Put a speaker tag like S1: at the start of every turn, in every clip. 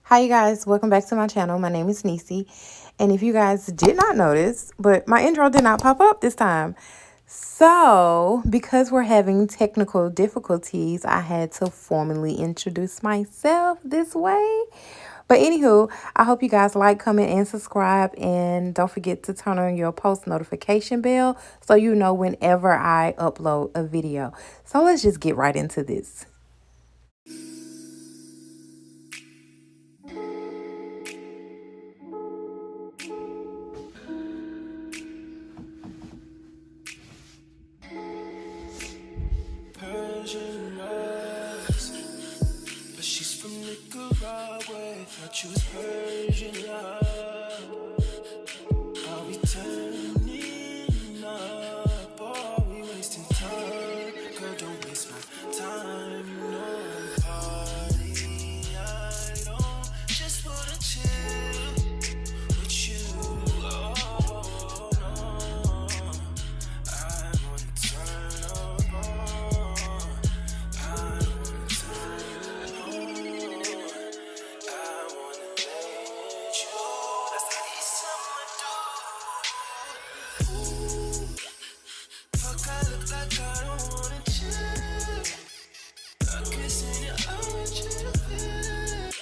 S1: Hi you guys, welcome back to my channel. My name is Nisi, and if you guys did not notice, but my intro did not pop up this time. So because we're having technical difficulties, I had to formally introduce myself this way. But anywho, I hope you guys like, comment, and subscribe, and don't forget to turn on your post notification bell so you know whenever I upload a video. So let's just get right into this.
S2: Persian rose, but she's from Nicaragua. Thought you was Persian love. Are we turning up? Or are we wasting time? Girl, don't waste my time. You know I'm party. I don't just wanna chill with you. Oh no, I wanna turn up on. I wanna turn on. I wanna let you. That's the least I'ma do. Fuck, I look like I don't wanna chill. I'm kissing you, I want you to feel it.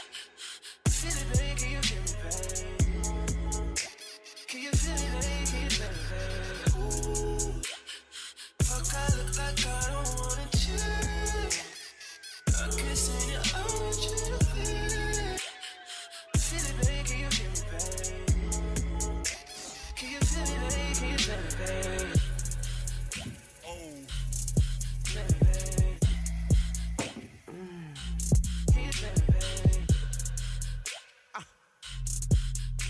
S2: Feel it, baby, can you feel me, babe? Can you feel me, baby, can you feel me, babe? Ooh. Fuck, I look like I don't wanna chill. I'm kissing you, I want you to feel it. Feel it, baby, can you feel me, babe? Can you feel me, baby, can you feel me, babe? Oh. Feel me, babe. Can you feel me, babe? Feel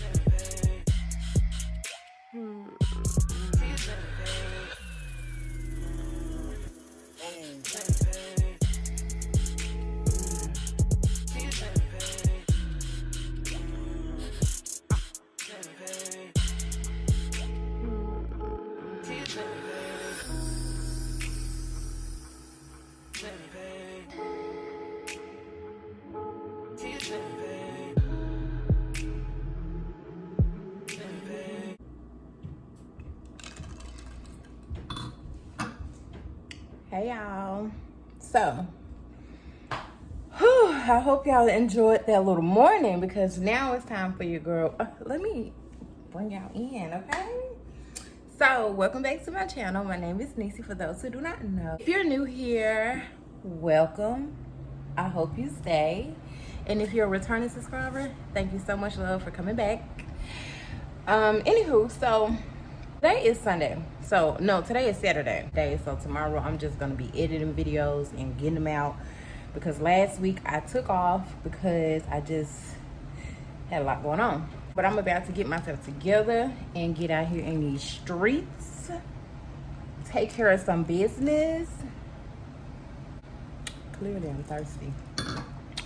S2: me, babe. Can you feel me, babe? Oh. Feel me, babe. Can you feel me, babe? Feel me, babe. Can you feel me, babe? Feel me, babe. Can you feel me, babe? Feel me, babe.
S1: Hey y'all. So, I hope y'all enjoyed that little morning because now it's time for your girl. Let me bring y'all in, okay? So, welcome back to my channel. My name is Nisi, for those who do not know. If you're new here, welcome. I hope you stay. And if you're a returning subscriber, thank you so much, love, for coming back. Anywho, so today is Sunday. So, no, today is Saturday. So tomorrow I'm just going to be editing videos and getting them out. Because last week I took off because I just had a lot going on. But I'm about to get myself together and get out here in these streets. Take care of some business. Clearly I'm thirsty.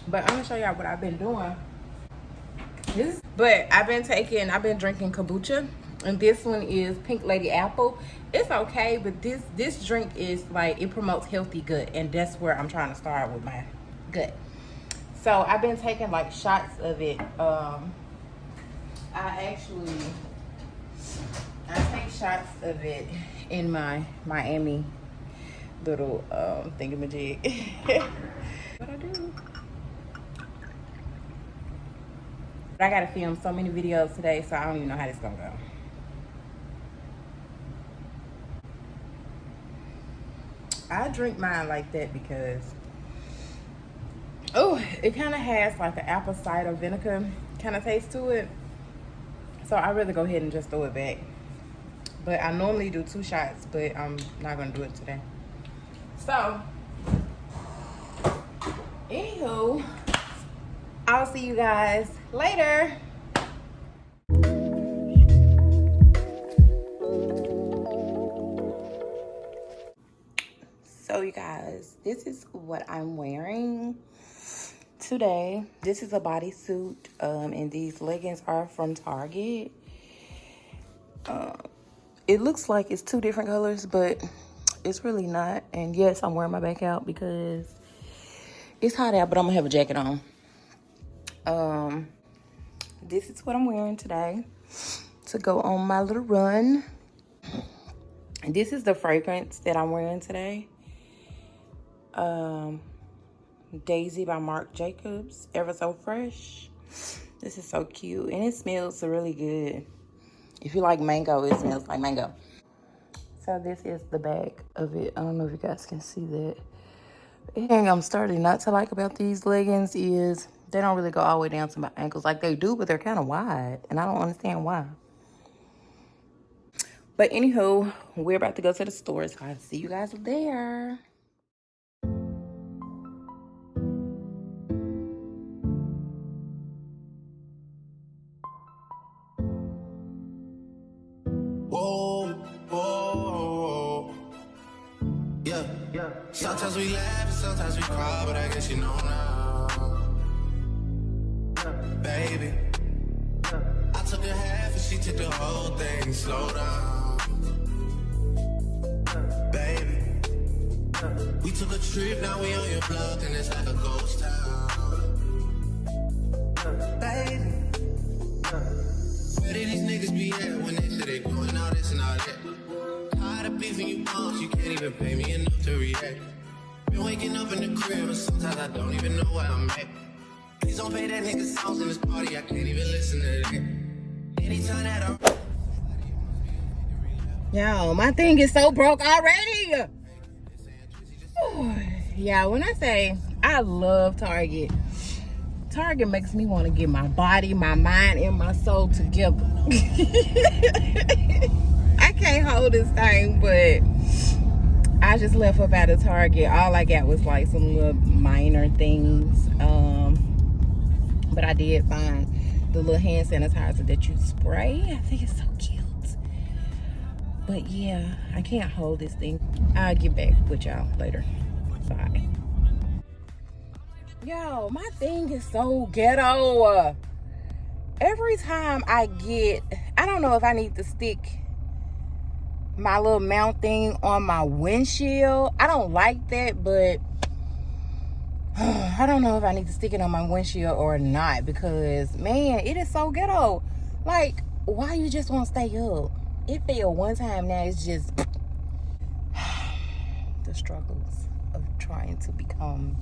S1: But I'm going to show y'all what I've been doing. I've been drinking kombucha. And this one is Pink Lady Apple. It's okay, but this drink is like, it promotes healthy gut, and that's where I'm trying to start with my gut. So I've been taking like shots of it. I take shots of it in my Miami little thingamajig. What I do? But I gotta film so many videos today, so I don't even know how this gonna go. I drink mine like that because, oh, it kind of has like an apple cider vinegar kind of taste to it. So I'd rather go ahead and just throw it back. But I normally do 2 shots, but I'm not gonna do it today. So, anywho, I'll see you guys later. So you guys, this is what I'm wearing today. This is a bodysuit, and these leggings are from Target. It looks like it's 2 different colors, but it's really not. And yes, I'm wearing my back out because it's hot out, but I'm gonna have a jacket on. This is what I'm wearing today to go on my little run. This is the fragrance that I'm wearing today. Daisy by Marc Jacobs, Ever So Fresh. This is so cute, and it smells really good. If you like mango, it smells like mango. So this is the back of it. I don't know if you guys can see that. The thing I'm starting not to like about these leggings is they don't really go all the way down to my ankles like they do, but they're kind of wide, and I don't understand why. But anywho, we're about to go to the store, so I'll see you guys there.
S2: Whoa, whoa, yeah. Sometimes we laugh and sometimes we cry, but I guess you know now, baby. I took a half and she took the whole thing. Slow down, baby. We took a trip, now we on your block and it's like a ghost town, baby. Where did these niggas be at when they say they doing all this and all that? Tired of beefing you bums, you can't even pay me enough to react. Been waking up in the crib and sometimes I don't even know where I'm at. Please don't play that nigga songs in this party, I can't even listen to that. Anytime that I'm...
S1: Yo, my thing is so broke already. Yeah, when I say I love Target, Target makes me want to get my body, my mind, and my soul together. I can't hold this thing, but I just left up out of Target. All I got was like some little minor things. But I did find the little hand sanitizer that you spray. I think it's so cute. But yeah, I can't hold this thing. I'll get back with y'all later. Bye. Yo, my thing is so ghetto. Every time I don't know if I need to stick my little mount thing on my windshield. I don't like that, but I don't know if I need to stick it on my windshield or not, because man, it is so ghetto. Like, why you just won't stay up? It failed one time, now it's just the struggles of trying to become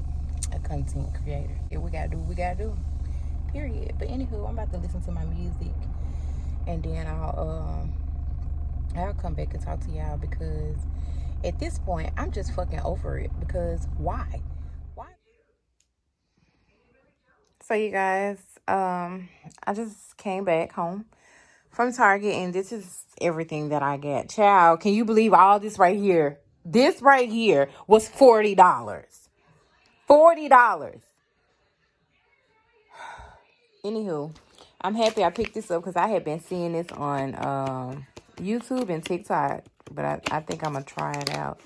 S1: a content creator. Yeah, we gotta do what we gotta do, period. But anywho, I'm about to listen to my music, and then I'll come back and talk to y'all, because at this point I'm just fucking over it. Because why so you guys, I just came back home from Target, and this is everything that I got. Child, can you believe all this right here? This right here was $40. $40. Anywho, I'm happy I picked this up because I had been seeing this on YouTube and TikTok, but I think I'm going to try it out.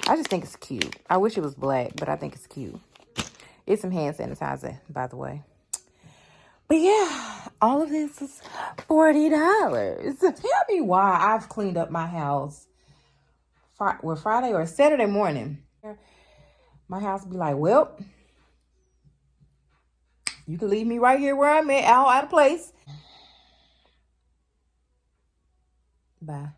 S1: I just think it's cute. I wish it was black, but I think it's cute. It's some hand sanitizer, by the way. But yeah, all of this is $40. Tell me why I've cleaned up my house Friday or Saturday morning. My house be like, well, you can leave me right here where I'm at, out of place. Bye.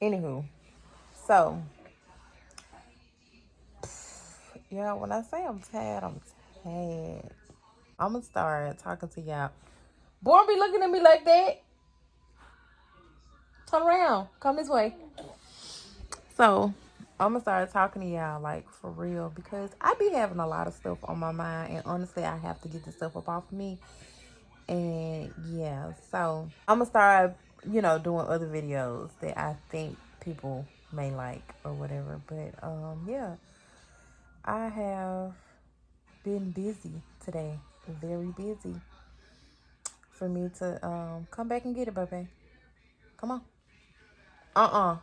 S1: Anywho, so yeah, when I say I'm tired, I'm tired. I'm gonna start talking to y'all. Boy, don't be looking at me like that. Turn around. Come this way. So I'm gonna start talking to y'all like for real because I be having a lot of stuff on my mind, and honestly, I have to get this stuff up off of me. And yeah, so I'm gonna start, doing other videos that I think people may like or whatever. But yeah, I have been busy today, very busy for me to come back and get it, baby. Come on.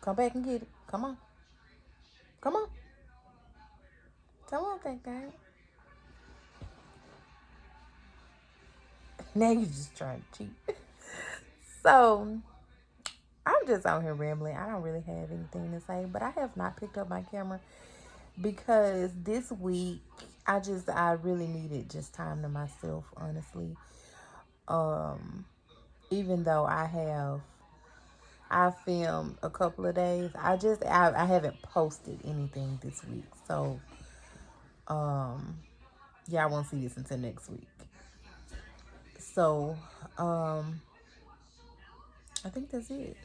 S1: Come back and get it. Come on. Come on. Come on, thank God. Now you just trying to cheat. So I'm just out here rambling. I don't really have anything to say, but I have not picked up my camera because this week I really needed just time to myself, honestly. Um, Even though I filmed a couple of days, I haven't posted anything this week. So yeah, I won't see this until next week. So I think that's it.